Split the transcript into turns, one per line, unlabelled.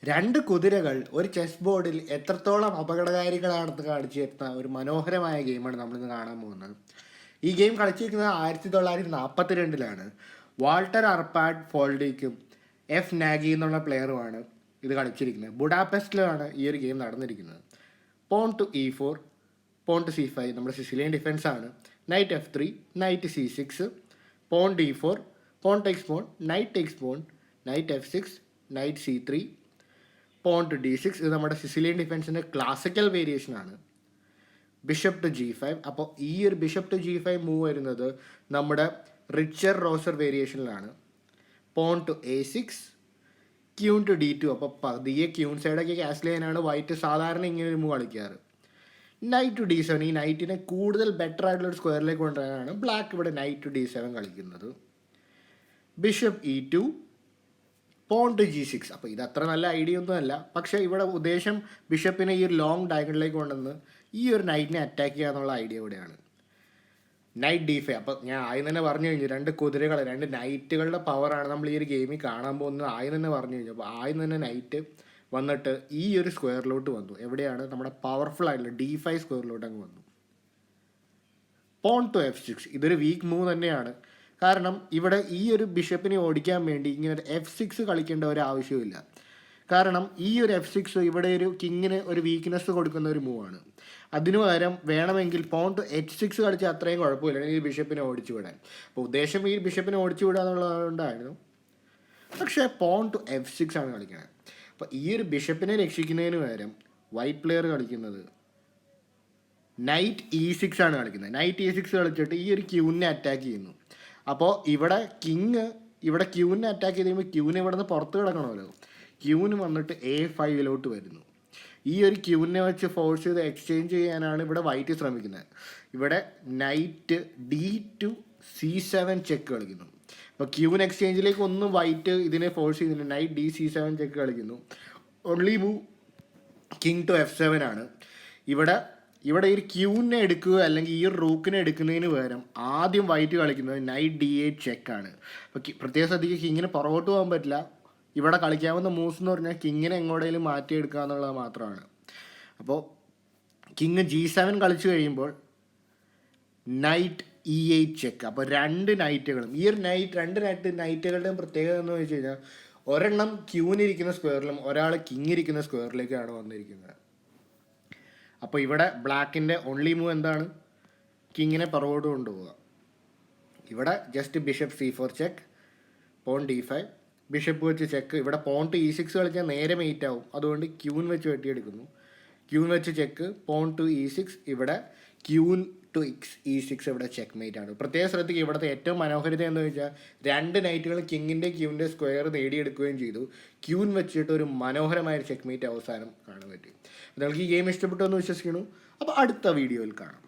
രണ്ട് കുതിരകൾ ഒരു ചെസ് ബോർഡിൽ എത്രത്തോളം അപകടകാരികളാണെന്ന് കാണിച്ചു തരുന്ന ഒരു മനോഹരമായ ഗെയിമാണ് നമ്മളിന്ന് കാണാൻ പോകുന്നത്. ഈ ഗെയിം കളിച്ചിരിക്കുന്നത് 1942-ലാണ്. വാൾട്ടർ അർപ്പാഡ് ഫോൾഡിക്കും എഫ് നാഗി എന്നുള്ള പ്ലെയറുമാണ് ഇത് കളിച്ചിരിക്കുന്നത്. ബുഡാപെസ്റ്റിലാണ് ഈ ഒരു ഗെയിം നടന്നിരിക്കുന്നത്. Porn to E4, porn to C5 നമ്മുടെ സിസിലിയൻ ഡിഫൻസ് ആണ്. Knight F3, knight C6, pawn D4, pawn takes pawn, knight takes pawn, knight F6, knight C3, pawn to D6. ഇത് നമ്മുടെ സിസിലിയൻ ഡിഫൻസിൻ്റെ ക്ലാസിക്കൽ വേരിയേഷനാണ്. Bishop to G5. അപ്പോൾ ഈ ഒരു ബിഷപ്പ് ടു G5 മൂവ് വരുന്നത് നമ്മുടെ റിച്ചർ റോസർ വേരിയേഷനിലാണ്. Pawn to A6, queen to D2. അപ്പോൾ പതിയെ ക്യൂൺ സൈഡൊക്കെ ക്യാൻസൽ ചെയ്യാനാണ് വൈറ്റ് സാധാരണ ഇങ്ങനെ ഒരു മൂവ് കളിക്കാറ്. Knight to D7. ഈ നൈറ്റിനെ കൂടുതൽ ബെറ്റർ ആയിട്ടുള്ള ഒരു സ്ക്വയറിലേക്ക് കൊണ്ടുവരാനാണ് ബ്ലാക്ക് ഇവിടെ നൈറ്റ് ടു D7 കളിക്കുന്നത്. Bishop E2, pawn to G6. അപ്പോൾ ഇത് അത്ര നല്ല ഐഡിയ ഒന്നും അല്ല. പക്ഷേ ഇവിടെ ഉദ്ദേശം ബിഷപ്പിനെ ഈ ഒരു ലോങ് ഡയഗണലിലേക്ക് കൊണ്ടുവന്ന് ഈ ഒരു നൈറ്റിനെ അറ്റാക്ക് ചെയ്യുക എന്നുള്ള ഐഡിയ ഇവിടെയാണ്. Night D5. അപ്പോൾ ഞാൻ ആദ്യം തന്നെ പറഞ്ഞു കഴിഞ്ഞു, രണ്ട് കുതിരകൾ, രണ്ട് നൈറ്റുകളുടെ പവറാണ് നമ്മൾ ഈ ഒരു ഗെയിമിൽ കാണാൻ പോകുന്നത്. ആദ്യം തന്നെ പറഞ്ഞു കഴിഞ്ഞു. അപ്പോൾ ആദ്യം തന്നെ നൈറ്റ് വന്നിട്ട് ഈ ഒരു സ്ക്വയറിലോട്ട് വന്നു. എവിടെയാണ് നമ്മുടെ പവർഫുൾ ആയിട്ടുള്ള D5 സ്ക്വയറിലോട്ട് അങ്ങ് വന്നു. Pawn to F6. ഇതൊരു വീക്ക് മൂവ് തന്നെയാണ്. കാരണം ഇവിടെ ഈ ഒരു ബിഷപ്പിനെ ഓടിക്കാൻ വേണ്ടി ഇങ്ങനെ ഒരു F6 കളിക്കേണ്ട ഒരു ആവശ്യമില്ല. കാരണം ഈ ഒരു F6 ഇവിടെ ഒരു കിങ്ങിന് ഒരു വീക്ക്നെസ് കൊടുക്കുന്ന ഒരു മൂവാണ്. അതിനു പകരം വേണമെങ്കിൽ പോൺ ടു H6 കളിച്ചാൽ അത്രയും കുഴപ്പമില്ല ഈ ബിഷപ്പിനെ ഓടിച്ചു വിടാൻ. അപ്പോൾ ഉദ്ദേശം ഈ ബിഷപ്പിനെ ഓടിച്ചു വിടുക എന്നുള്ളതുകൊണ്ടായിരുന്നു. പക്ഷേ പോൺ ടു F6 ആണ് കളിക്കുന്നത്. അപ്പോൾ ഈ ഒരു ബിഷപ്പിനെ രക്ഷിക്കുന്നതിന് പകരം വൈറ്റ് പ്ലെയർ കളിക്കുന്നത് നൈറ്റ് E6 ആണ് കളിക്കുന്നത്. നൈറ്റ് E6 കളിച്ചിട്ട് ഈ ഒരു ക്യൂവിനെ അറ്റാക്ക് ചെയ്യുന്നു. അപ്പോൾ ഇവിടെ ക്യൂവിനെ അറ്റാക്ക് ചെയ്ത് കഴിയുമ്പോൾ ക്യൂവിന് ഇവിടെ നിന്ന് പുറത്ത് കിടക്കണമല്ലോ. ക്യൂവിന് വന്നിട്ട് A5 വരുന്നു. ഈ ഒരു ക്യൂവിനെ വെച്ച് ഫോഴ്സ് ചെയ്ത് എക്സ്ചേഞ്ച് ചെയ്യാനാണ് ഇവിടെ വൈറ്റ് ശ്രമിക്കുന്നത്. ഇവിടെ നൈറ്റ് D2 C7 ചെക്ക് കളിക്കുന്നു. അപ്പോൾ ക്യൂവിന് എക്സ്ചേഞ്ചിലേക്ക് ഒന്നും വൈറ്റ് ഇതിനെ ഫോഴ്സ് ചെയ്യുന്നില്ല. നൈറ്റ് D C7 ചെക്ക് കളിക്കുന്നു. Only move king to F7 ആണ്. ഇവിടെ ഈ ഒരു ക്യൂവിനെ എടുക്കുക അല്ലെങ്കിൽ ഈ ഒരു റൂക്കിനെ എടുക്കുന്നതിന് പകരം ആദ്യം വൈറ്റ് കളിക്കുന്നത് നൈറ്റ് D8 ചെക്കാണ്. അപ്പോൾ പ്രത്യേകം ശ്രദ്ധിക്കുക, കിങ്ങിന് പുറകോട്ട് പോകാൻ പറ്റില്ല. ഇവിടെ കളിക്കാവുന്ന മൂവ്സ് എന്ന് പറഞ്ഞാൽ കിങ്ങിനെ എങ്ങോട്ടേലും മാറ്റിയെടുക്കുക എന്നുള്ളത് മാത്രമാണ്. അപ്പോൾ കിങ് G7 കളിച്ചു കഴിയുമ്പോൾ നൈറ്റ് E8 ചെക്ക്. അപ്പോൾ രണ്ട് നൈറ്റുകളും ഈ ഒരു രണ്ട് നൈറ്റുകളുടെയും പ്രത്യേകത എന്ന് വെച്ച് കഴിഞ്ഞാൽ ഒരെണ്ണം ക്യൂവിനിരിക്കുന്ന സ്ക്വയറിലും ഒരാൾ കിങ് ഇരിക്കുന്ന സ്ക്വയറിലേക്കാണ് വന്നിരിക്കുന്നത്. അപ്പോൾ ഇവിടെ ബ്ലാക്കിൻ്റെ ഓൺലി മൂവ് എന്താണ്? കിങ്ങിനെ പുറകോട്ട് കൊണ്ടുപോവുക. ഇവിടെ just bishop C4 check, pawn D5, bishop വെച്ച് ചെക്ക്. ഇവിടെ പോൺ ടു E6 കളിച്ചാൽ നേരെ മെയ്റ്റ് ആവും. അതുകൊണ്ട് ക്യൂൻ വെച്ച് വെട്ടിയെടുക്കുന്നു. ക്യൂൻ വെച്ച് ചെക്ക്, പോൺ ടു E6. ഇവിടെ ക്യൂൻ ടു E6 ഇവിടെ ചെക്ക് മെയ്റ്റ് ആണ്. പ്രത്യേകം ശ്രദ്ധിക്കുക, ഇവിടുത്തെ ഏറ്റവും മനോഹരിത എന്ന് വെച്ചാൽ രണ്ട് നൈറ്റുകൾ കിങ്ങിൻ്റെ ക്യൂവിൻ്റെ സ്ക്വയർ നേടിയെടുക്കുകയും ചെയ്തു. ക്യൂൻ വെച്ചിട്ട് ഒരു മനോഹരമായ ചെക്ക് മെയ്റ്റ് അവസാനം കാണാൻ പറ്റി. നിങ്ങൾക്ക് ഈ ഗെയിം ഇഷ്ടപ്പെട്ടു എന്ന് വിശ്വസിക്കുന്നു. അപ്പോൾ അടുത്ത വീഡിയോയിൽ കാണാം.